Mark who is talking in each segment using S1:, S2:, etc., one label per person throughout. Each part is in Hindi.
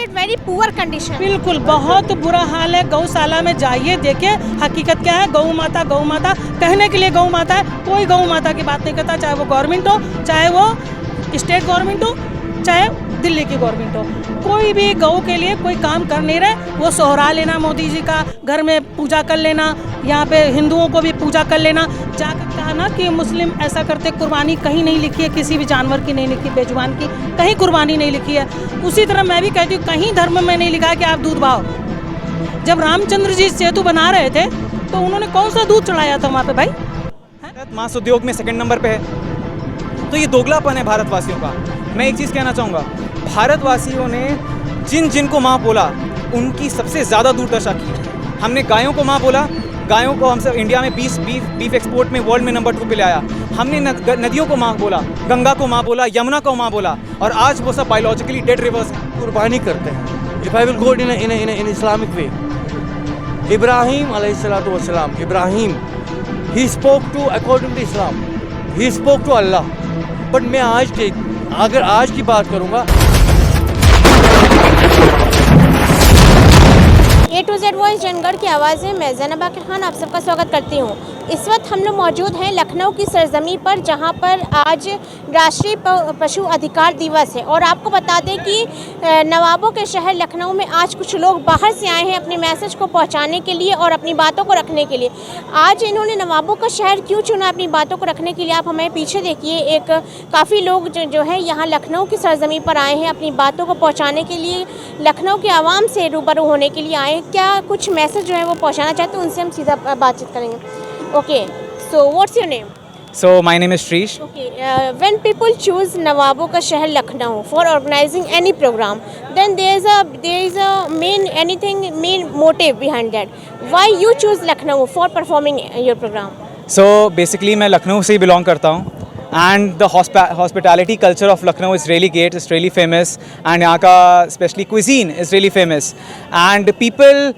S1: It very poor condition?
S2: बिल्कुल बहुत बुरा हाल है। गौशाला में जाइए, देखिए हकीकत क्या है। गौ माता कहने के लिए गौ माता है, कोई गौ माता की बात नहीं करता, चाहे वो गवर्नमेंट हो, चाहे वो स्टेट गवर्नमेंट हो, चाहे दिल्ली की गवर्नमेंट हो। कोई भी गौ के लिए कोई काम कर नहीं रहे। वो सोहरा लेना मोदी जी का, घर में पूजा कर लेना, यहाँ पे हिंदुओं को भी पूजा कर लेना। जाकर कहा ना कि मुस्लिम ऐसा करते, कुर्बानी कहीं नहीं लिखी है, किसी भी जानवर की नहीं लिखी, बेजुबान की कहीं कुर्बानी नहीं लिखी है। उसी तरह मैं भी कहती हूँ कहीं धर्म में नहीं लिखा है कि आप दूध बहाओ। जब रामचंद्र जी सेतु बना रहे थे तो उन्होंने कौन सा दूध चढ़ाया था वहाँ पे भाई?
S3: मांस उद्योग में सेकंड नंबर पे है। तो ये दोगलापन है भारतवासियों का। मैं एक चीज़ कहना चाहूँगा, भारतवासियों ने जिन जिन को माँ बोला उनकी सबसे ज़्यादा दुर्दशा की। हमने गायों को माँ बोला, गायों को हम सब इंडिया में बीफ एक्सपोर्ट में वर्ल्ड में नंबर 2 पे ले आया। हमने नदियों को माँ बोला, गंगा को माँ बोला, यमुना को माँ बोला, और आज वो सब बायोलॉजिकली डेड रिवर्स हैं।
S4: कुर्बानी करते हैं। If I will go in Islamic way, Ibrahim अलैहिस्सलातु वस्सलाम, Ibrahim he spoke to according to Islam, he spoke to Allah. But मैं अगर आज की बात करूँगा,
S1: A to Z voice Junagadh की आवाज़ें, मैं ज़ैनब आकिर खान आप सबका स्वागत करती हूँ। इस वक्त हम लोग मौजूद हैं लखनऊ की सरजमी पर, जहाँ पर आज राष्ट्रीय पशु अधिकार दिवस है। और आपको बता दें कि नवाबों के शहर लखनऊ में आज कुछ लोग बाहर से आए हैं अपने मैसेज को पहुँचाने के लिए और अपनी बातों को रखने के लिए। आज इन्होंने नवाबों का शहर क्यों चुना अपनी बातों को रखने के लिए, आप हमें पीछे देखिए। एक काफ़ी लोग जो है यहाँ लखनऊ की सरजमी पर आए हैं अपनी बातों को पहुँचाने के लिए, लखनऊ के आवाम से रूबरू होने के लिए आए। क्या कुछ मैसेज जो है वो पहुँचाना चाहते हैं, उनसे हम सीधा बातचीत करेंगे। Okay, so what's your name?
S3: So my name is Shrish.
S1: Okay, when people choose Nawabon ka Shahar Lucknow for organizing any program, then there is a main motive behind that. Why you choose Lucknow for performing your program?
S3: So basically मैं लखनऊ से ही बिलोंग करता हूँ, and the hospitality culture of Lucknow is really great, it's really famous, and यहाँ का especially cuisine is really famous, and people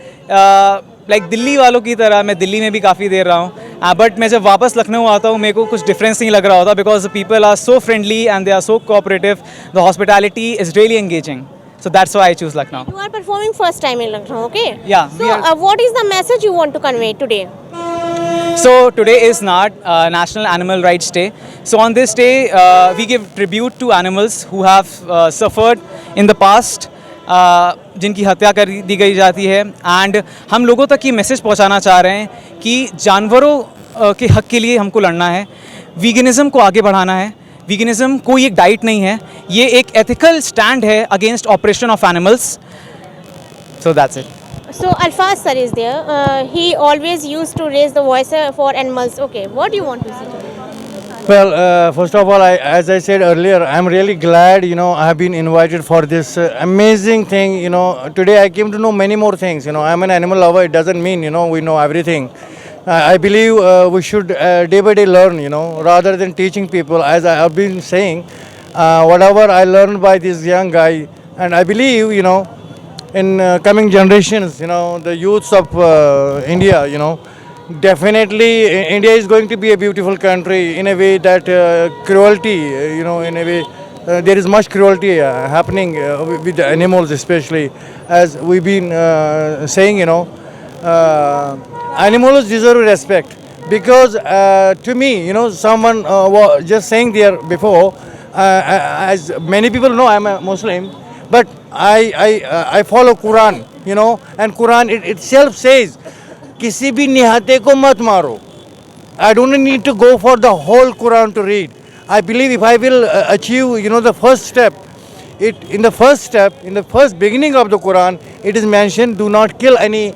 S3: like Delhi वालों की तरह मैं दिल्ली में भी काफ़ी देर रहा हूँ, बट मैं जब वापस लखनऊ आता हूँ मेरे को कुछ डिफरेंस नहीं लग रहा होता, because people are so friendly and they are so cooperative, the hospitality is really engaging, so that's why I choose Lucknow.
S1: You are performing first time in Lucknow, okay?
S3: Yeah.
S1: So what is the message you want to convey today?
S3: So today is not National Animal Rights Day. So on this day we give tribute to animals who have suffered in the past, जिनकी हत्या कर दी गई जाती है, एंड हम लोगों तक ये मैसेज पहुंचाना चाह रहे हैं कि जानवरों के हक के लिए हमको लड़ना है, वीगनिज़म को आगे बढ़ाना है। वीगनिज़म कोई एक डाइट नहीं है, ये एक एथिकल स्टैंड है against operation of animals. So that's it.
S1: So Alfaz sir is there. He always used to raise the voice for animals. Okay, what do you want to say today?
S4: well, first of all, as I said earlier, I'm really glad, I have been invited for this amazing thing. Today I came to know many more things. I'm an animal lover. It doesn't mean, we know everything. I believe we should day by day learn, rather than teaching people. As I have been saying, whatever I learned by this young guy, and I believe, in coming generations, the youths of India, definitely India is going to be a beautiful country in a way that cruelty, in a way there is much cruelty happening with the animals, especially as we've been saying, animals deserve respect, because to me, someone was just saying there before, as many people know, I'm a Muslim, but I follow Quran, and Quran itself says किसी भी निहत्थे को मत मारो. I don't need to go for the whole Quran to read. I believe if I will achieve, the first step, in the first beginning of the Quran, it is mentioned, do not kill any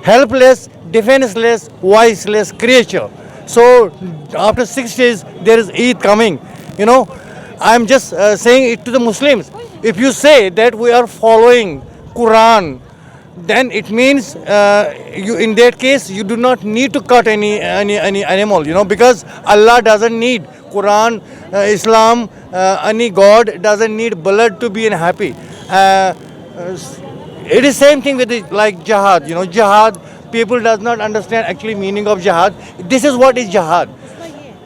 S4: helpless, defenseless, voiceless creature. So after 6 days, there is Eid coming. I am just saying it to the Muslims. If you say that we are following Quran, then it means you, in that case, you do not need to cut any animal, because Allah doesn't need Quran, Islam, any God doesn't need blood to be happy. It is same thing with like jihad. Jihad, people does not understand actually meaning of jihad. This is what is jihad.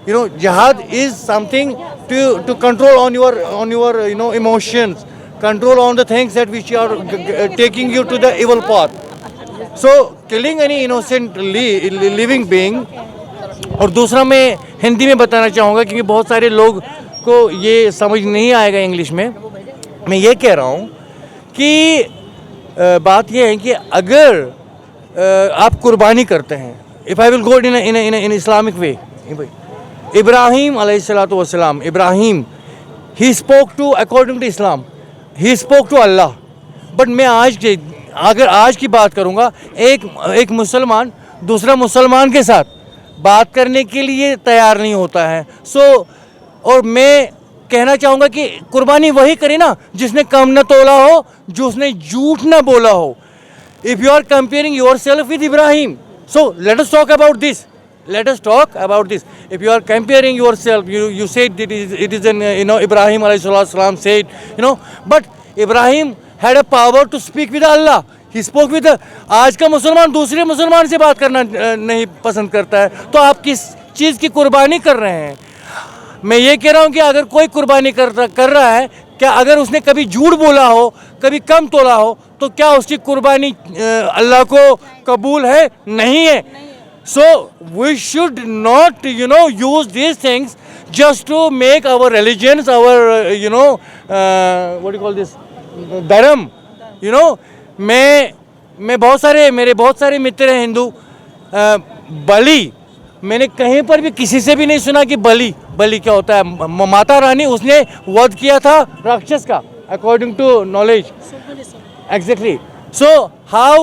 S4: Jihad is something to control on your emotions, control on the things that which are taking you to the evil path. So killing any innocent living being. और दूसरा मैं हिंदी में बताना चाहूँगा क्योंकि बहुत सारे लोग को ये समझ नहीं आएगा इंग्लिश में. मैं ये कह रहा हूँ कि बात ये है कि अगर आप कुर्बानी करते हैं, if I will go in Islamic way, Ibrahim अलैहिस्सलातु वस्सलाम, Ibrahim he spoke to according to Islam, he spoke to Allah. But मैं अगर आज की बात करूँगा, एक मुसलमान दूसरा मुसलमान के साथ बात करने के लिए तैयार नहीं होता है. और मैं कहना चाहूँगा कि कुर्बानी वही करे ना जिसने कम न तोला हो, जिसने झूठ न बोला हो. If you are comparing yourself with Ibrahim, so let us talk about this. Let us talk about this. If you are comparing yourself, you said that it is an, Ibrahim alayhi salam said, but Ibrahim had a power to speak with Allah. He spoke with आज का मुसलमान दूसरे मुसलमान से बात करना नहीं पसंद करता है. तो आप किस चीज़ की कुर्बानी कर रहे हैं? मैं ये कह रहा हूँ कि अगर कोई कुर्बानी कर रहा है, क्या अगर उसने कभी झूठ बोला हो, कभी कम तोला हो, तो क्या उसकी कुर्बानी अल्लाह को कबूल है? नहीं है. So we should not, use these things just to make our religions, our, what do you call this, धर्म. मैं मेरे बहुत सारे मित्र हैं हिंदू. बलि, मैंने कहीं पर भी किसी से भी नहीं सुना कि बलि क्या होता है. माता रानी उसने वध किया था राक्षस का, according to knowledge. Exactly. So how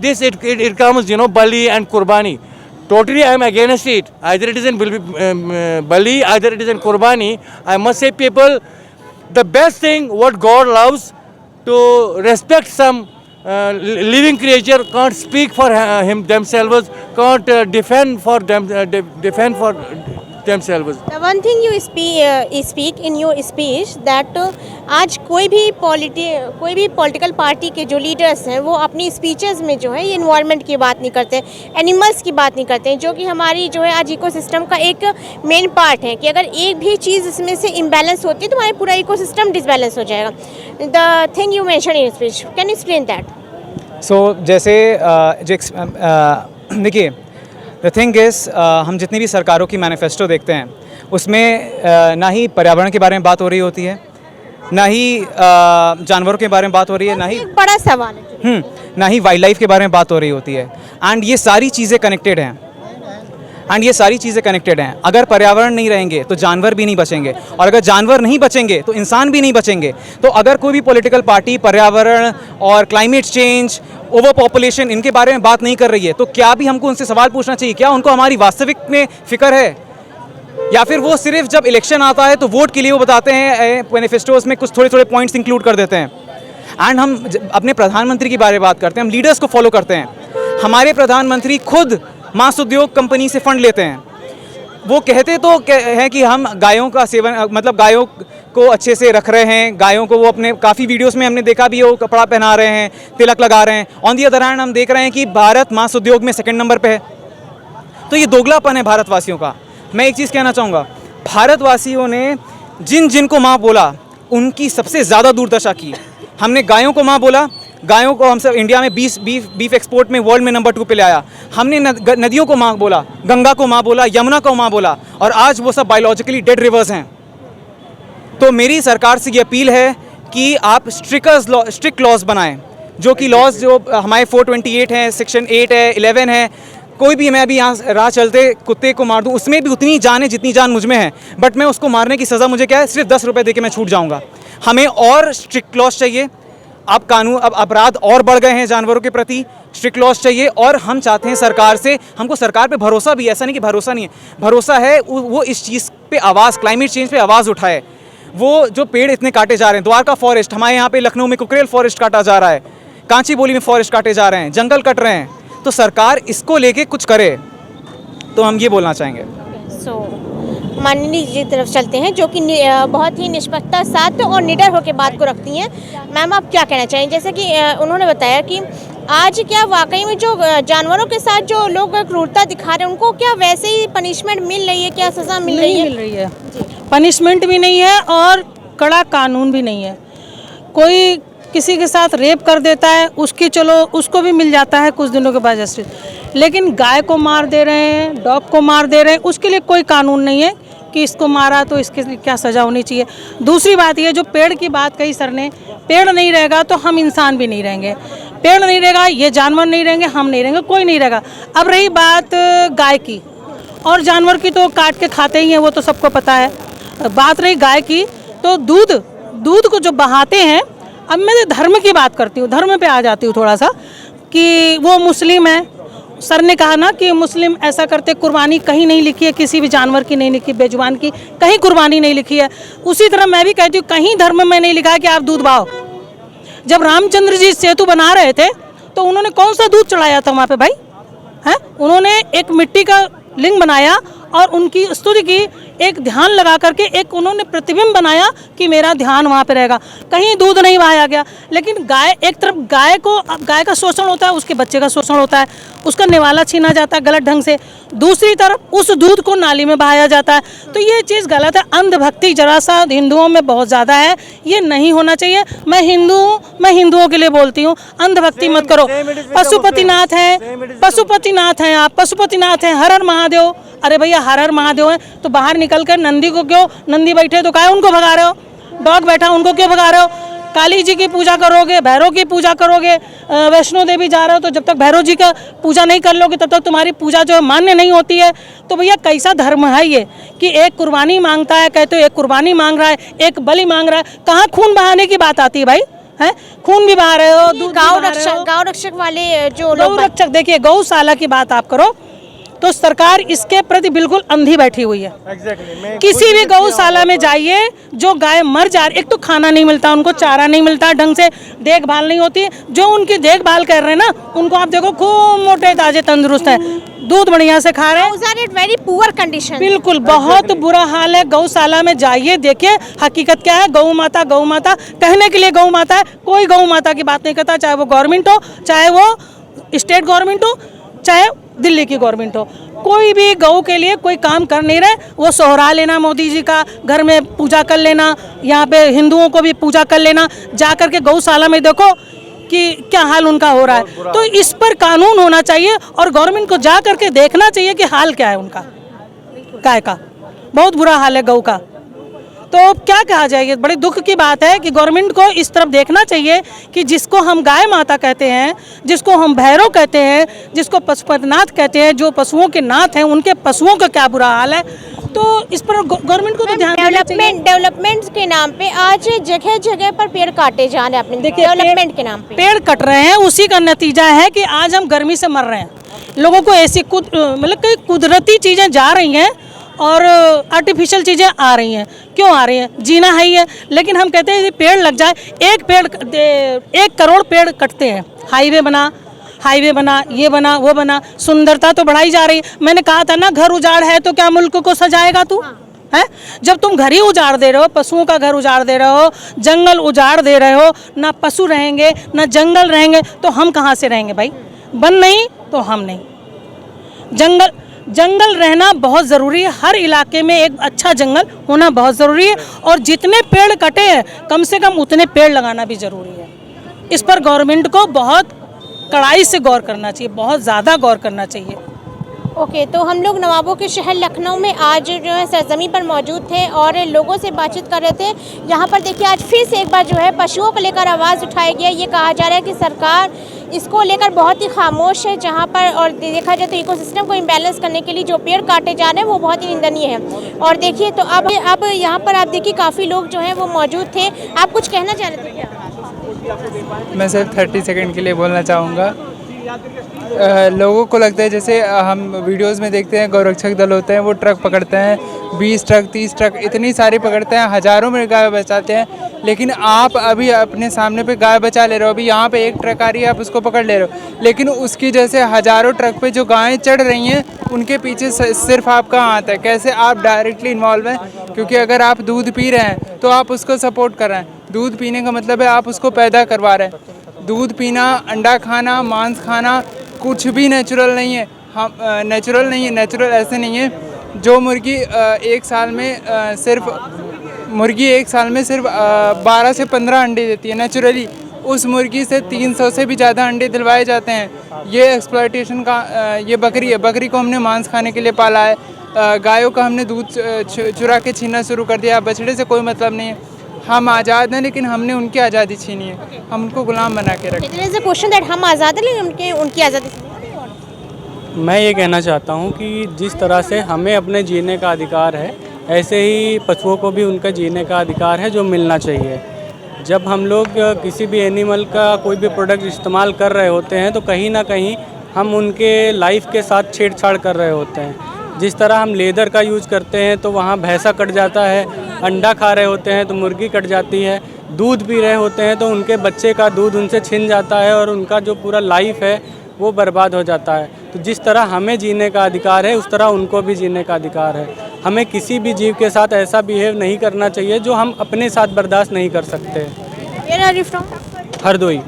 S4: this it comes, Bali and Qurbani. Totally I am against it. Either it is in Bali, either it is in Qurbani. I must say, people, the best thing what God loves, to respect some living creature, can't speak for themselves, can't defend for themselves.
S1: The one thing you speak in your speech that आज कोई भी पॉलिटिकल पार्टी के जो लीडर्स हैं वो अपनी स्पीचेस में जो है ये इन्वायरमेंट की बात नहीं करते, एनिमल्स की बात नहीं करते हैं, जो कि हमारी जो है आज इकोसिस्टम का एक मेन पार्ट है. कि अगर एक भी चीज़ इसमें से इम्बैलेंस होती है तो हमारा पूरा इकोसिस्टम डिसबैलेंस हो जाएगा. The thing you mention in speech, can you explain that?
S3: So जैसे देखिए, द थिंग इज़, हम जितनी भी सरकारों की मैनिफेस्टो देखते हैं उसमें ना ही पर्यावरण के बारे में बात हो रही होती है, ना ही जानवरों के बारे में बात हो रही है, ना ही
S1: एक बड़ा सवाल है,
S3: ना ही वाइल्ड लाइफ के बारे में बात हो रही होती है. एंड ये सारी चीज़ें कनेक्टेड हैं. अगर पर्यावरण नहीं रहेंगे तो जानवर भी नहीं बचेंगे, और अगर जानवर नहीं बचेंगे तो इंसान भी नहीं बचेंगे. तो अगर कोई भी पॉलिटिकल पार्टी पर्यावरण और क्लाइमेट चेंज, ओवर पॉपुलेशन, इनके बारे में बात नहीं कर रही है, तो क्या भी हमको उनसे सवाल पूछना चाहिए, क्या उनको हमारी वास्तविक में फिक्र है, या फिर वो सिर्फ जब इलेक्शन आता है तो वोट के लिए वो बताते हैं, मैनिफेस्टोज में कुछ थोड़े पॉइंट्स इंक्लूड कर देते हैं. एंड हम अपने प्रधानमंत्री के बारे में बात करते हैं, हम लीडर्स को फॉलो करते हैं. हमारे प्रधानमंत्री खुद मांस उद्योग कंपनी से फंड लेते हैं. वो कहते तो हैं कि हम गायों का सेवन, मतलब गायों को अच्छे से रख रहे हैं, गायों को वो अपने काफ़ी वीडियोस में हमने देखा भी, वो कपड़ा पहना रहे हैं, तिलक लगा रहे हैं. ऑन दी अदर हैंड हम देख रहे हैं कि भारत मांस उद्योग में 2nd नंबर पे है. तो ये दोगलापन है भारतवासियों का. मैं एक चीज़ कहना चाहूँगा, भारतवासियों ने जिन को माँ बोला उनकी सबसे ज़्यादा दुर्दशा की. हमने गायों को माँ बोला, गायों को हम सब इंडिया में बीफ एक्सपोर्ट में वर्ल्ड में नंबर 2 पे ले आया. हमने नदियों को माँ बोला, गंगा को माँ बोला, यमुना को माँ बोला, और आज वो सब बायोलॉजिकली डेड रिवर्स हैं. तो मेरी सरकार से ये अपील है कि आप स्ट्रिक्ट लॉज बनाएं, जो कि लॉज जो हमारे 428 हैं, सेक्शन 8 है, 11 है. कोई भी, मैं अभी यहाँ राह चलते कुत्ते को मार दूँ, उसमें भी उतनी जान है जितनी जान मुझ में है, बट मैं उसको मारने की सज़ा मुझे क्या है, सिर्फ 10 रुपये दे के मैं छूट जाऊँगा. हमें और स्ट्रिक्ट लॉज चाहिए. अब अपराध और बढ़ गए हैं जानवरों के प्रति, स्ट्रिक्ट लॉज चाहिए. और हम चाहते हैं सरकार से, हमको सरकार पे भरोसा भी, ऐसा नहीं कि भरोसा नहीं है, भरोसा है, वो इस चीज़ पे आवाज़, क्लाइमेट चेंज पे आवाज़ उठाए. वो जो पेड़ इतने काटे जा रहे हैं, द्वारका फॉरेस्ट, हमारे यहाँ पे लखनऊ में कुकरेल फॉरेस्ट काटा जा रहा है, कांची बोली में फॉरेस्ट काटे जा रहे हैं, जंगल कट रहे हैं. तो सरकार इसको लेके कुछ करे, तो हम ये बोलना चाहेंगे.
S1: माननीय जी की तरफ चलते हैं, जो कि बहुत ही निष्पक्षता साथ और निडर होकर बात को रखती हैं. मैम, आप क्या कहना चाहेंगे? जैसे कि उन्होंने बताया कि आज क्या वाकई में जो जानवरों के साथ जो लोग क्रूरता दिखा रहे हैं उनको क्या वैसे ही पनिशमेंट मिल रही है, क्या सज़ा मिल रही है?
S2: मिल रही है, पनिशमेंट भी नहीं है और कड़ा कानून भी नहीं है. कोई किसी के साथ रेप कर देता है, उसकी चलो उसको भी मिल जाता है कुछ दिनों के बाद जस्टिस, लेकिन गाय को मार दे रहे हैं, डॉग को मार दे रहे हैं, उसके लिए कोई कानून नहीं है कि इसको मारा तो इसके लिए क्या सज़ा होनी चाहिए। दूसरी बात ये जो पेड़ की बात कही सर ने, पेड़ नहीं रहेगा तो हम इंसान भी नहीं रहेंगे, पेड़ नहीं रहेगा ये जानवर नहीं रहेंगे, हम नहीं रहेंगे, कोई नहीं रहेगा। अब रही बात गाय की, और जानवर की तो काट के खाते ही हैं, वो तो सबको पता है। बात रही गाय की, तो दूध को जो बहाते हैं, अब मैं धर्म की बात करती हूँ, धर्म पे आ जाती हूँ थोड़ा सा, कि वो मुस्लिम है, सर ने कहा ना कि मुस्लिम ऐसा करते, कुर्बानी कहीं नहीं लिखी है, किसी भी जानवर की नहीं लिखी, बेजुबान की कहीं कुर्बानी नहीं लिखी है। उसी तरह मैं भी कहती हूँ कहीं धर्म में नहीं लिखा है कि आप दूध बहाओ। जब रामचंद्र जी सेतु बना रहे थे तो उन्होंने कौन सा दूध चढ़ाया था वहाँ पे भाई, हैं? उन्होंने एक मिट्टी का लिंग बनाया और उनकी स्तुति की, एक ध्यान लगा करके एक उन्होंने प्रतिबिंब बनाया कि मेरा ध्यान वहाँ पे रहेगा, कहीं दूध नहीं बहाया गया। लेकिन गाय, एक तरफ गाय का शोषण होता है, उसके बच्चे का शोषण होता है, उसका निवाला छीना जाता है गलत ढंग से, दूसरी तरफ उस दूध को नाली में बहाया जाता है, तो ये चीज़ गलत है। अंधभक्ति जरा सा हिंदुओं में बहुत ज़्यादा है, ये नहीं होना चाहिए। मैं हिंदू हूँ, मैं हिंदुओं के लिए बोलती हूँ, अंधभक्ति मत करो। पशुपतिनाथ हैं आप, पशुपतिनाथ हैं, हर हर महादेव, अरे भैया हर हर महादेव हैं तो बाहर निकल कर नंदी को क्यों, नंदी बैठे तो काहे उनको भगा रहे हो, डॉग बैठा उनको क्यों भगा रहे हो? काली जी की पूजा करोगे, भैरव की पूजा करोगे, वैष्णो देवी जा रहे हो तो जब तक भैरव जी का पूजा नहीं कर लोगे तब तक तुम्हारी पूजा जो है मान्य नहीं होती है। तो भैया कैसा धर्म है ये कि एक कुर्बानी मांगता है, कहते हो एक कुर्बानी मांग रहा है, एक बलि मांग रहा है, कहाँ खून बहाने की बात आती है भाई, हैं? खून भी बहा रहे हो,
S1: गाँव रक्षक वाले जो
S2: गौ रक्षक, देखिए गौशाला की बात आप करो तो सरकार इसके प्रति बिल्कुल अंधी बैठी हुई है। किसी भी गौशाला में जाइए, जो गाय मर जा रही, एक तो खाना नहीं मिलता उनको, चारा नहीं मिलता, ढंग से देखभाल नहीं होती, जो उनकी देखभाल कर रहे हैं ना उनको आप देखो खूब मोटे ताजे तंदुरुस्त हैं, दूध बढ़िया से खा रहे हैं,
S1: वेरी पुअर कंडीशन,
S2: बिल्कुल बहुत बुरा हाल है। गौशाला में जाइए, देखिए हकीकत क्या है। गौ माता कहने के लिए गौ माता है, कोई गौ माता की बात नहीं करता, चाहे वो गवर्नमेंट हो, चाहे वो स्टेट गवर्नमेंट हो, चाहे दिल्ली की गवर्नमेंट हो, कोई भी गौ के लिए कोई काम कर नहीं रहे। वो सोहरा लेना मोदी जी का, घर में पूजा कर लेना, यहाँ पे हिंदुओं को भी पूजा कर लेना, जा कर के गौशाला में देखो कि क्या हाल उनका हो रहा है। तो इस पर कानून होना चाहिए और गवर्नमेंट को जा करके देखना चाहिए कि हाल क्या है उनका, गाय का बहुत बुरा हाल है गौ का। तो क्या कहा जाएगा, बड़े दुख की बात है कि गवर्नमेंट को इस तरफ देखना चाहिए कि जिसको हम गाय माता कहते हैं, जिसको हम भैरव कहते हैं, जिसको पशुपतिनाथ कहते हैं, जो पशुओं के नाथ हैं, उनके पशुओं का क्या बुरा हाल है। तो इस पर गवर्नमेंट को तो ध्यान देना चाहिए।
S1: डेवलपमेंट के नाम पे आज जगह जगह पर पेड़ काटे जा रहे हैं, आपने देखिए डेवलपमेंट के नाम पे पेड़
S2: कट रहे हैं, उसी का नतीजा है कि आज हम गर्मी से मर रहे हैं। लोगों को ऐसी मतलब कई कुदरती चीज़ें जा रही हैं और आर्टिफिशियल चीज़ें आ रही हैं। क्यों आ रही हैं? जीना है ही है, लेकिन हम कहते हैं यदि पेड़ लग जाए, 1 करोड़ पेड़ कटते हैं। हाईवे बना, ये बना, वो बना, सुंदरता तो बढ़ाई जा रही है। मैंने कहा था ना, घर उजाड़ है तो क्या मुल्क को सजाएगा तू, है? जब तुम घर ही उजाड़ दे रहे हो, पशुओं का घर उजाड़ दे रहे हो, जंगल उजाड़ दे रहे हो, ना पशु रहेंगे ना जंगल रहेंगे, तो हम कहाँ से रहेंगे भाई? वन नहीं तो हम नहीं। जंगल रहना बहुत ज़रूरी है, हर इलाके में एक अच्छा जंगल होना बहुत ज़रूरी है, और जितने पेड़ कटे हैं कम से कम उतने पेड़ लगाना भी ज़रूरी है। इस पर गवर्नमेंट को बहुत कड़ाई से गौर करना चाहिए, बहुत ज़्यादा गौर करना चाहिए।
S1: ओके, तो हम लोग नवाबों के शहर लखनऊ में आज जो है सरजमी पर मौजूद थे और लोगों से बातचीत कर रहे थे। यहाँ पर देखिए आज फिर से एक बार जो है पशुओं को लेकर आवाज़ उठाई गई है। ये कहा जा रहा है कि सरकार इसको लेकर बहुत ही खामोश है, जहाँ पर और देखा जाए तो इकोसिस्टम को इम्बैलेंस करने के लिए जो पेड़ काटे जा रहे हैं वो बहुत ही निंदनीय है। और देखिए तो अब यहाँ पर आप देखिए काफ़ी लोग जो हैं वो मौजूद थे। आप कुछ कहना चाह रहे थे क्या?
S5: मैं सिर्फ 30 सेकंड के लिए बोलना चाहूँगा। लोगों को लगता है जैसे हम वीडियोस में देखते हैं गौरक्षक दल होते हैं, वो ट्रक पकड़ते हैं, 20 ट्रक 30 ट्रक इतनी सारी पकड़ते हैं, हज़ारों में गाय बचाते हैं, लेकिन आप अभी अपने सामने पे गाय बचा ले रहे हो। अभी यहाँ पे 1 ट्रक आ रही है, आप उसको पकड़ ले रहे हो, लेकिन उसकी जैसे हज़ारों ट्रक पे जो गायें चढ़ रही हैं उनके पीछे सिर्फ आपका हाथ है। कैसे आप डायरेक्टली इन्वॉल्व हैं, क्योंकि अगर आप दूध पी रहे हैं तो आप उसको सपोर्ट कर रहे हैं। दूध पीने का मतलब है आप उसको पैदा करवा रहे हैं। दूध पीना, अंडा खाना, मांस खाना कुछ भी नेचुरल नहीं है। हम नेचुरल नहीं है, नेचुरल ऐसे नहीं है जो मुर्गी 1 साल में सिर्फ मुर्गी एक साल में सिर्फ 12 से 15 अंडे देती है नेचुरली। उस मुर्गी से 300 से भी ज़्यादा अंडे दिलवाए जाते हैं। ये एक्सप्लॉयटेशन का ये बकरी है। बकरी को हमने मांस खाने के लिए पाला है। गायों का हमने दूध चुरा के छीनना शुरू कर दिया। बछड़े से कोई मतलब नहीं है। हम आज़ाद हैं लेकिन हमने उनकी आज़ादी छीनी है। हम उनको गुलाम बना के रखे।
S1: It is a question that हम आज़ाद हैं लेकिन उनकी आज़ादी।
S6: मैं ये कहना चाहता हूँ कि जिस तरह से हमें अपने जीने का अधिकार है, ऐसे ही पशुओं को भी उनका जीने का अधिकार है जो मिलना चाहिए। जब हम लोग किसी भी एनिमल का कोई भी प्रोडक्ट इस्तेमाल कर रहे होते हैं तो कहीं ना कहीं हम उनके लाइफ के साथ छेड़छाड़ कर रहे होते हैं। जिस तरह हम लेदर का यूज़ करते हैं तो वहाँ भैंसा कट जाता है, अंडा खा रहे होते हैं तो मुर्गी कट जाती है, दूध पी रहे होते हैं तो उनके बच्चे का दूध उनसे छिन जाता है और उनका जो पूरा लाइफ है वो बर्बाद हो जाता है। तो जिस तरह हमें जीने का अधिकार है उस तरह उनको भी जीने का अधिकार है। हमें किसी भी जीव के साथ ऐसा बिहेव नहीं करना चाहिए जो हम अपने साथ बर्दाश्त नहीं कर सकते।
S1: Where are you from?
S6: Hardoi.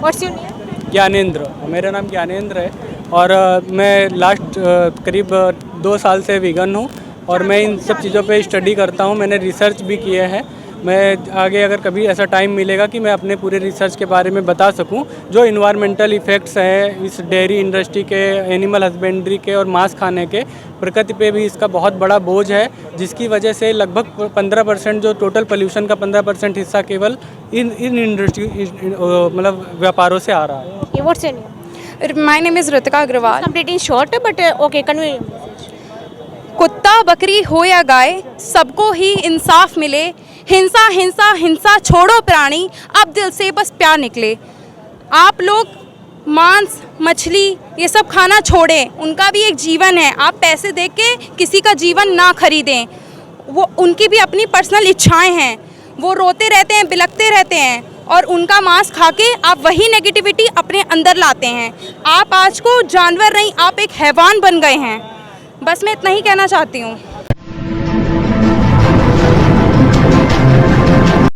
S1: What's your name?
S6: Gyanendra, मेरा नाम ज्ञानेंद्र है और मैं लास्ट करीब 2 साल से वीगन हूँ और मैं इन सब चीज़ों पे स्टडी करता हूँ। मैंने रिसर्च भी किए हैं। मैं आगे अगर कभी ऐसा टाइम मिलेगा कि मैं अपने पूरे रिसर्च के बारे में बता सकूं जो इन्वायरमेंटल इफ़ेक्ट्स हैं इस डेयरी इंडस्ट्री के, एनिमल हस्बेंड्री के और मांस खाने के। प्रकृति पे भी इसका बहुत बड़ा बोझ है जिसकी वजह से लगभग 15% जो टोटल पोल्यूशन का 15% हिस्सा केवल इन इंडस्ट्री मतलब व्यापारों से आ रहा है।
S1: Okay, what's your name?
S7: My name is Ritika Agrawal.
S1: Completely short, but okay, convey.
S7: कुत्ता बकरी हो या गाय, सबको ही इंसाफ मिले। हिंसा हिंसा हिंसा छोड़ो प्राणी, अब दिल से बस प्यार निकले। आप लोग मांस मछली ये सब खाना छोड़ें, उनका भी एक जीवन है। आप पैसे दे के किसी का जीवन ना खरीदें। वो उनकी भी अपनी पर्सनल इच्छाएं हैं। वो रोते रहते हैं, बिलखते रहते हैं और उनका मांस खा के आप वही नेगेटिविटी अपने अंदर लाते हैं। आप आज को जानवर नहीं, आप एक हैवान बन गए हैं। बस मैं इतना ही कहना चाहती हूँ।